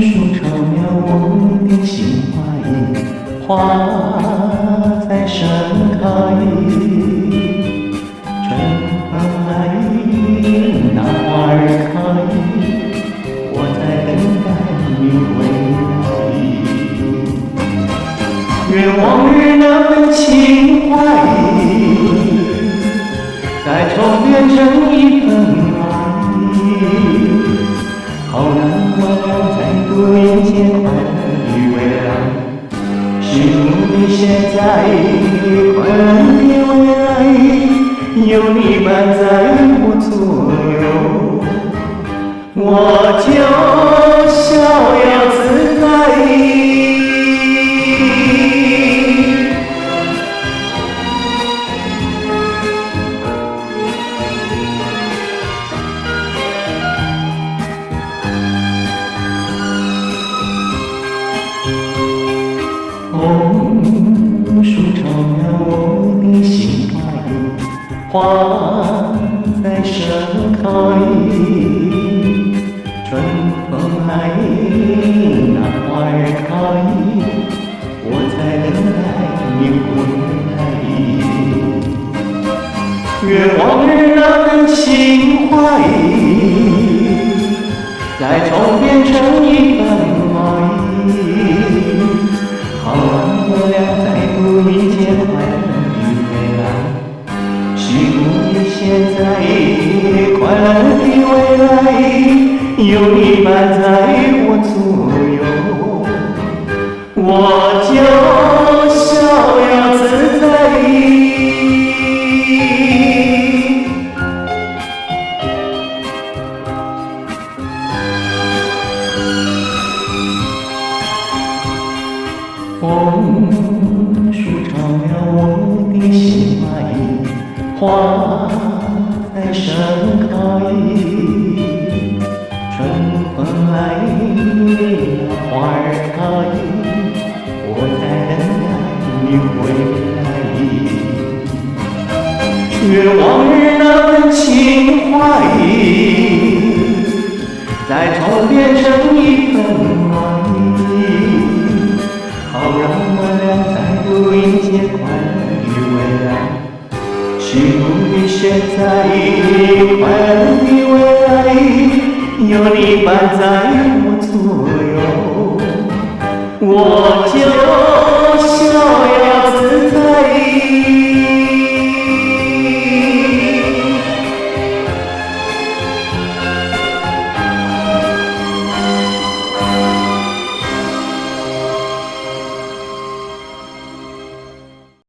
树长了我的心怀，花在盛开。春风来，那花儿开，我在等待你回来。愿往日那份情怀，再重变成一份爱。好让我俩再度迎接快乐的未来，幸福的现在，快乐的未来，有你伴在我左右，我就逍遥自在。红树长了我的心怀，花在盛开。春风来，那花儿开，我在等待你回来。愿往日那份情怀，再重变成一份爱。好让我俩再度迎接快乐的未来，幸福的现在，快乐的未来，有你伴在我左右，我就逍遥自在。红树长了我的心怀，花在盛开。春风来，那花儿开，我在等待你回来。愿往日那份情怀，再重变成一份爱。好让我俩再度迎接快乐的未来，幸福的现在，快乐的未来，有你伴在我